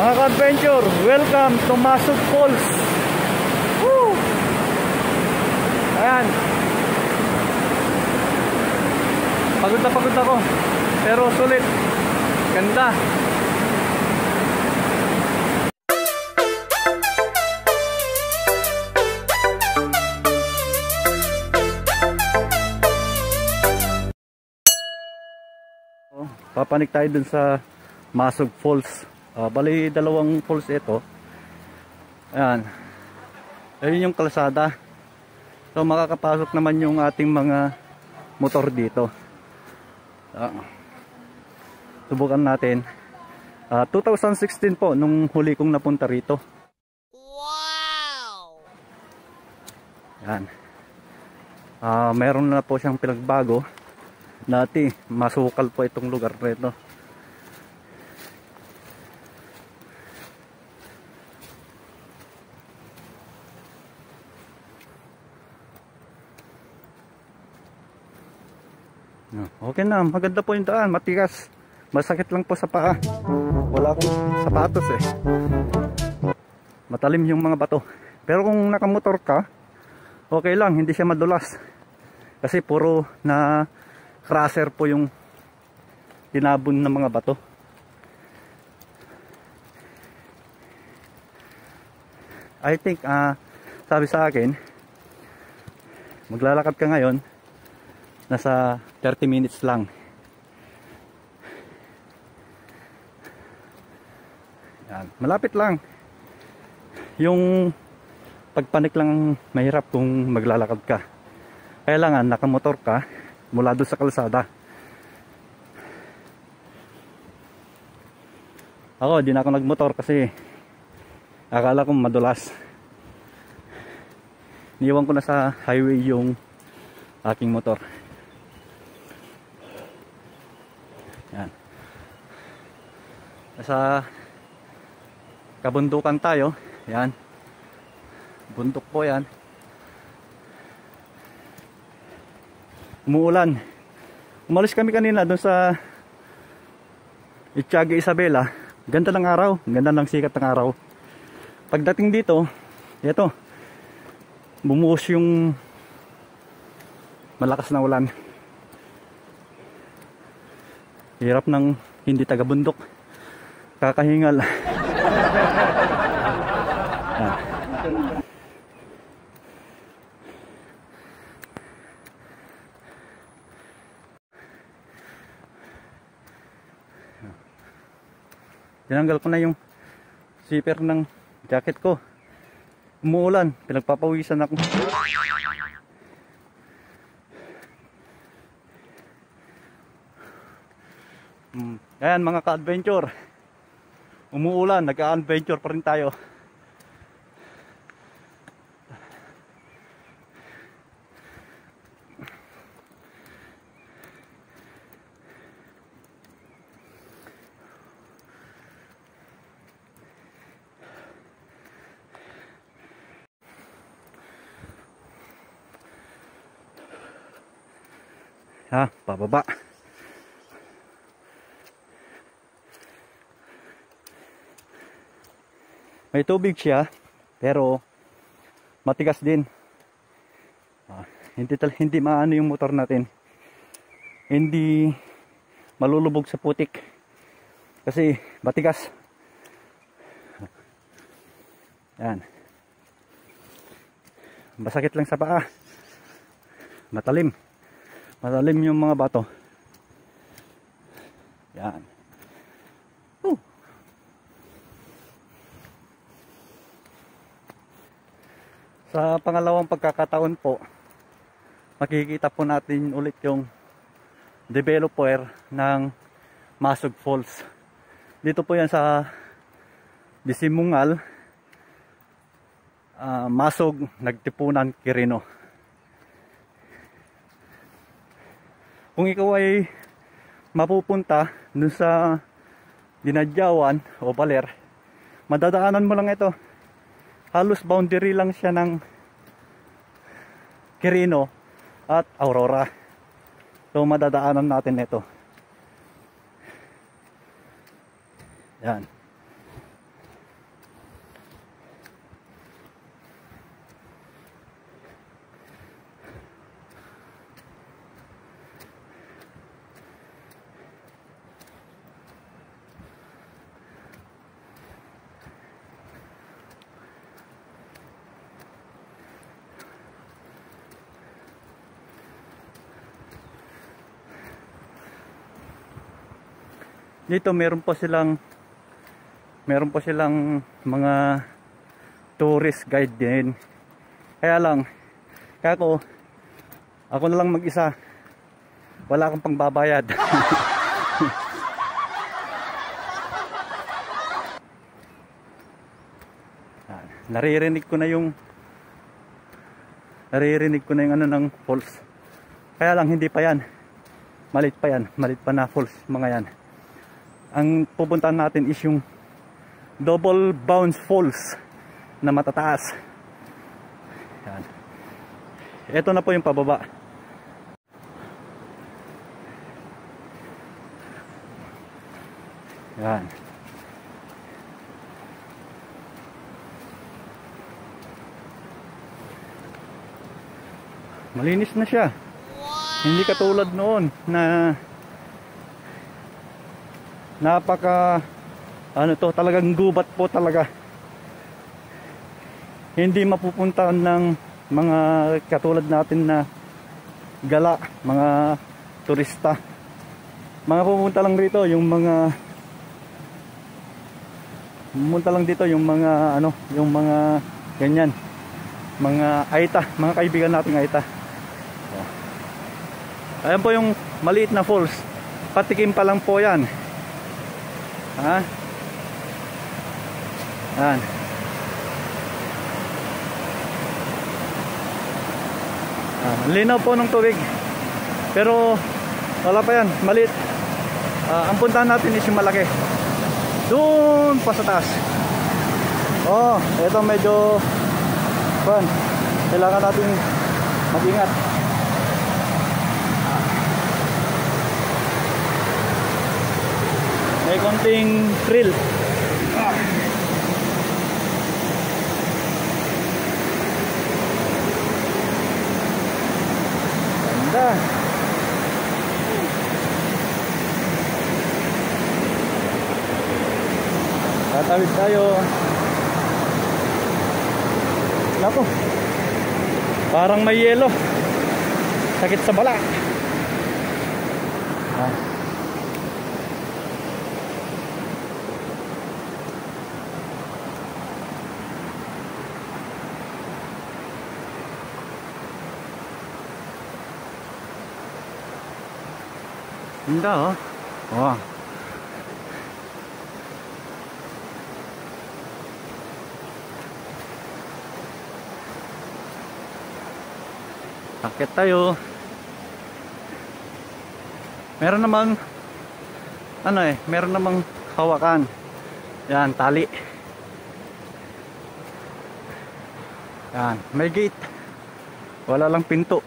Mga ka-adventure, welcome to Masug Falls. Woo! Ayan. Pagod na pagod ako, pero sulit. Ganda. Papanik tayo dun sa Masug Falls. Bali dalawang falls ito. Ayan. Ayun yung kalsada. So makakapasok naman yung ating mga motor dito. Subukan natin. 2016 po nung huli kong napunta rito. Wow! Ayan. Meron na po siyang pinagbago. Dati masukal po itong lugar rito. Okay na, maganda po yung daan, matigas. Masakit lang po sa paa. Wala akong sapatos eh. Matalim yung mga bato. Pero kung nakamotor ka, okay lang, hindi siya madulas. Kasi puro na crusher po yung tinabon ng mga bato. I think, sabi sa akin, maglalakad ka ngayon, nasa 30 minutes lang. Yan, malapit lang. Yung pagpanik lang mahirap kung maglalakad ka. Kailangan nakamotor ka mula doon sa kalsada. Ako, di na ako nagmotor kasi akala ko madulas. Niiwan ko na sa highway yung aking motor. Yan. Nasa kabundukan tayo. Yan. Bundok po yan. Umuulan. Umalis kami kanina doon sa Itiaga Isabela. Ganda ng araw. Ganda ng sikat ng araw. Pagdating dito, ito, bumuhos yung malakas na ulan. Hirap ng hindi taga-bundok. Kakahingal. Tinanggal ko na yung zipper ng jacket ko. Umuulan, pinagpapawisan ako. Ayan mga ka-adventure, umuulan, nag-a-adventure pa rin tayo. Pababa. May tubig siya, pero matigas din. Hindi maano yung motor natin. Hindi malulubog sa putik. Kasi matigas. Yan. Masakit lang sa paa. Matalim. Matalim yung mga bato. Yan. Sa pangalawang pagkakataon po, makikita po natin ulit yung developer ng Masug Falls. Dito po yan sa Disimungal, Masug, Nagtipunan, Quirino. Kung ikaw ay mapupunta dun sa Dinadyawan o Baler, madadaanan mo lang ito. Halos boundary lang siya ng Quirino at Aurora. So madadaanan natin ito. Yan. dito meron po silang mga tourist guide din. Kaya ako na lang mag-isa, wala akong pangbabayad. naririnig ko na yung ano ng falls. Kaya lang hindi pa yan, malit pa na falls mga yan. Ang pupuntahan natin is yung Double Bounce Falls na matataas. Yan. Ito na po yung pababa. Yan. Malinis na siya. Hindi katulad noon na talagang gubat po talaga. Hindi mapupuntahan ng mga katulad natin na gala, mga turista. Mga pupunta lang dito yung mga ganyan, mga Aita, mga kaibigan nating Aita. Ayan po yung maliit na falls. Patikim pa lang po yan. Ha? Ayan. Linaw po ng tubig. Pero wala pa yan, maliit. Ang puntahan natin is yung malaki. Doon pa sa taas. Oh, ito medyo kailangan natin mag-ingat. May konting thrill. Ganda. Tatawid tayo. Naku, parang may yelo. Sakit sa bala. Ganda oh. Wow. Akit tayo. Meron namang meron namang hawakan. Yan, tali. Yan, may gate. Wala lang pinto.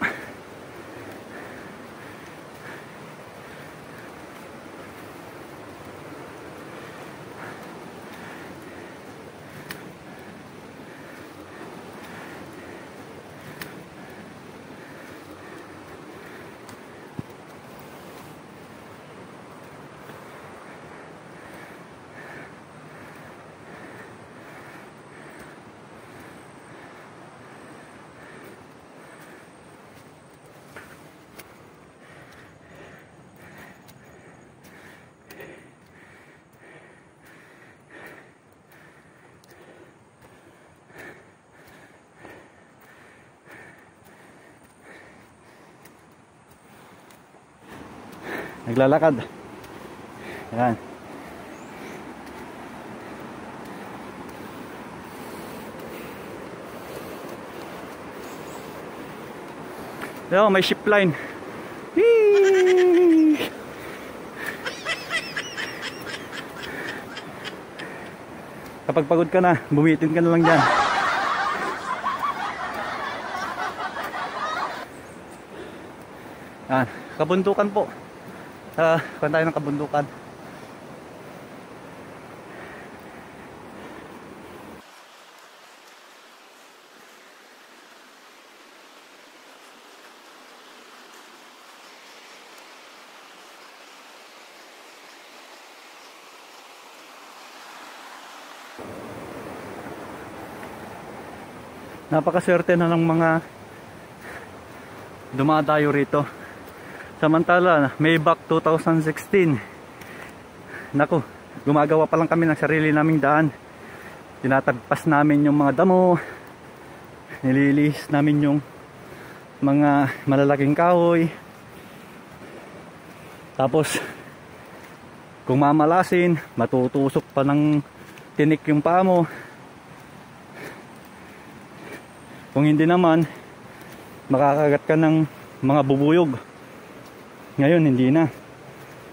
Naglalakad. Yan. Yo, may ship line. Kapag pagod ka na, bumitin ka na lang dyan. Yan, kabundukan po. Kuha tayo ng kabundukan. Napakaswerte na ng mga dumadayo rito. Samantala, Maybach 2016. naku, gumagawa pa lang kami ng sarili naming daan. Tinatagpas namin yung mga damo, nililis namin yung mga malalaking kahoy. Tapos kung mamalasin, matutusok pa ng tinik yung paa mo. Kung hindi naman, makakagat ka ng mga bubuyog. Ngayon hindi na,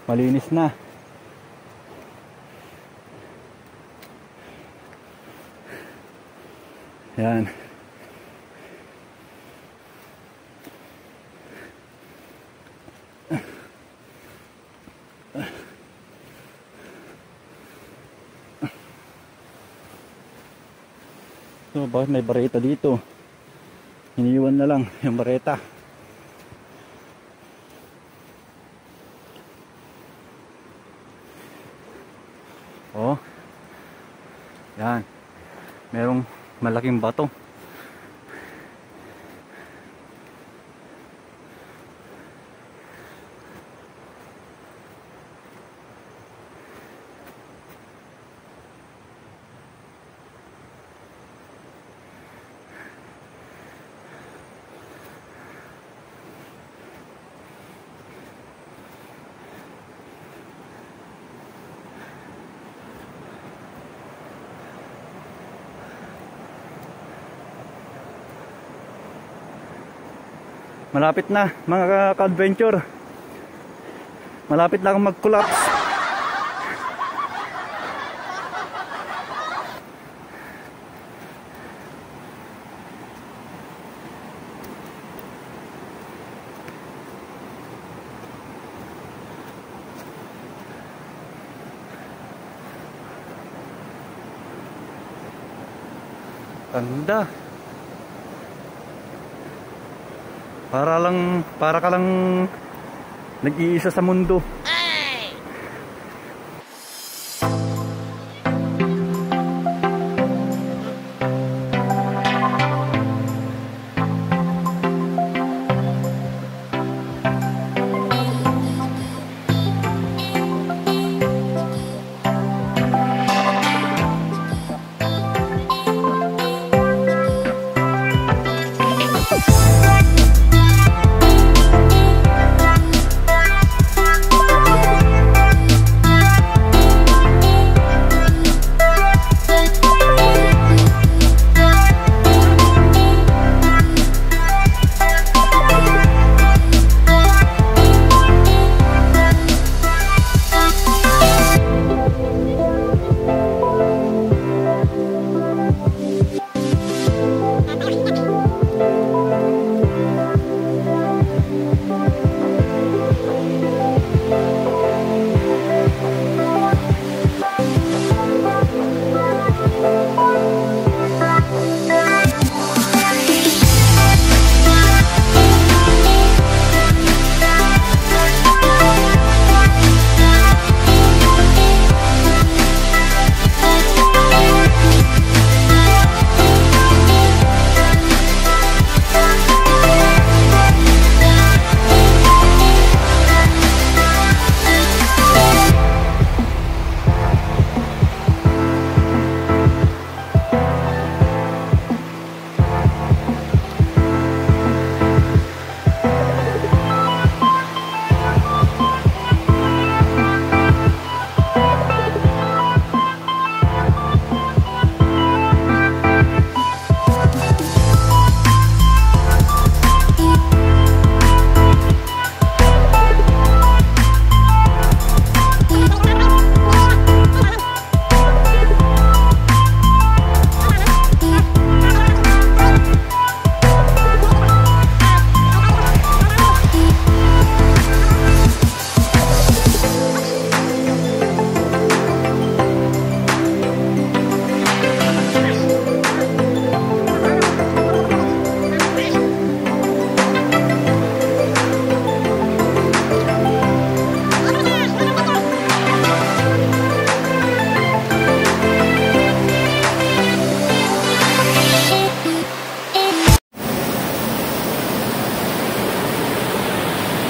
malinis na. Yan. So, bakit may bareta dito? Iniwan na lang yung bareta. Oh. Yan. Merong malaking bato. Malapit na mga ka-adventure. Malapit na akong mag-collapse. Ganda. Para ka lang nag-iisa sa mundo.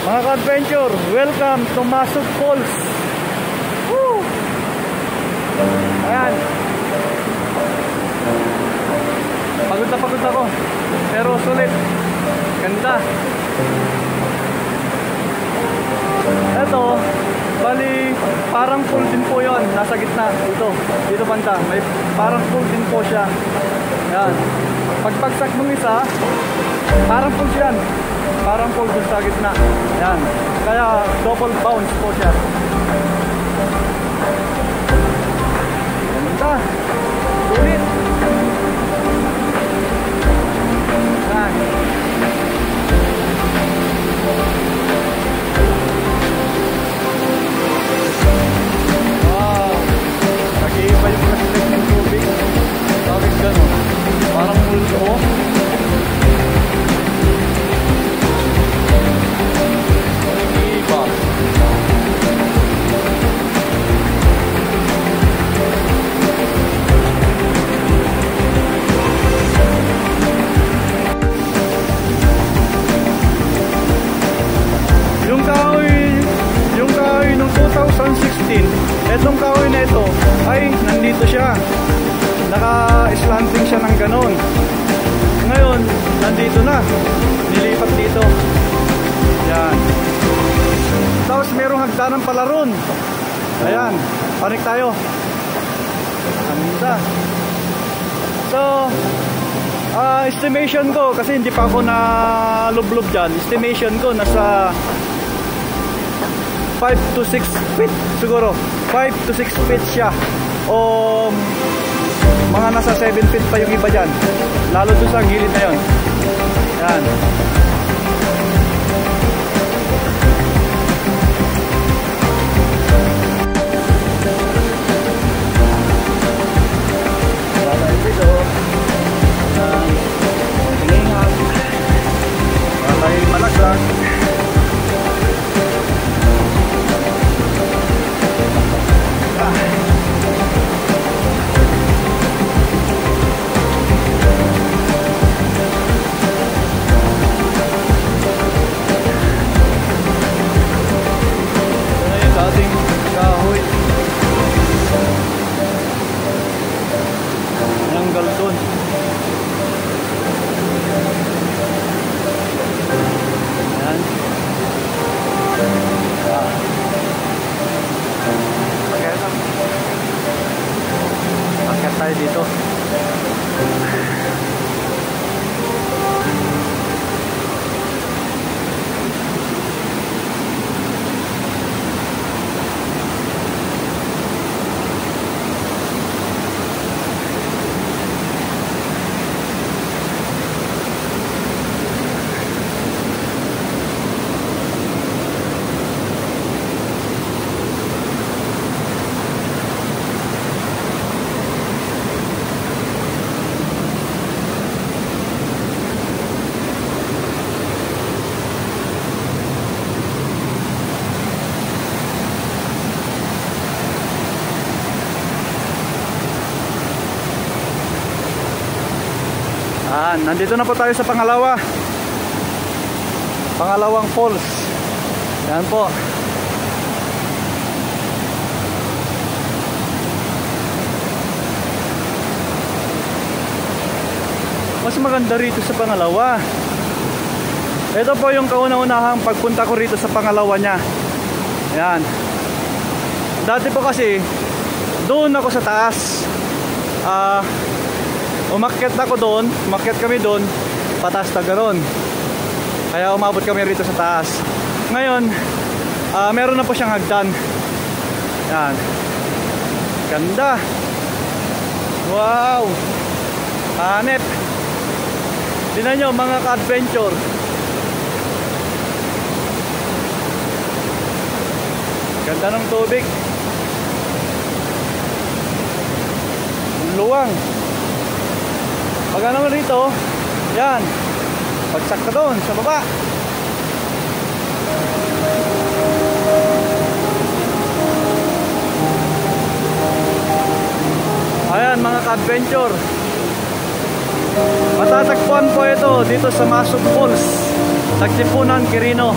Mga ka-adventure, welcome to Masug Falls. Woo! Ayan. Pagod na pagod ako. Pero sulit. Ganda. Ito, bali, parang pool din po yun. Nasa gitna. Dito banda. May parang pool din po siya. Ayan. Pagpagsak mong isa, parang pool yan. Parang pool din sa gitna. Ayan. Kaya double bounce po siya. Ganda. Sulit. Ayan. Wow. Nag-iiba yung plastic ng tubig. Bakit gano'n? Parang multo. Nag-iiba. Yung kahoy nung 2016, etong kahoy na ito ay nandito siya. Naka-slanting siya ng ganon. Ngayon, nandito na. Nilipat dito. Yan. Tapos merong hagdanan pala ron. Ayan. Panik tayo. Ganda. So, estimation ko, kasi hindi pa ako na lublob dyan. Estimation ko, nasa 5 to 6 feet siguro. 5 to 6 feet siya. O mga nasa 7 feet pa yung iba dyan, lalo doon sa gilid na yun. Yan. Wala dito. Tingin wala yung malaglag. Dito. Nandito na po tayo sa pangalawang falls. Yan po. Mas maganda rito sa pangalawa. Ito po yung kauna-unahang pagpunta ko rito sa pangalawa niya. Yan. Dati po kasi doon ako sa taas. Umakyat kami doon, pataas na gano'n. Kaya umabot kami rito sa taas. Ngayon, meron na po siyang hagdan. Yan. Ganda. Wow. Hanep. Tingnan nyo mga ka-adventure. Ganda ng tubig. Luwang. Pag naman rito, yan, pagsak ka doon sa baba. Ayan mga ka-adventure, matatagpuan po ito dito sa Masug Falls, Tagtipunan, Quirino.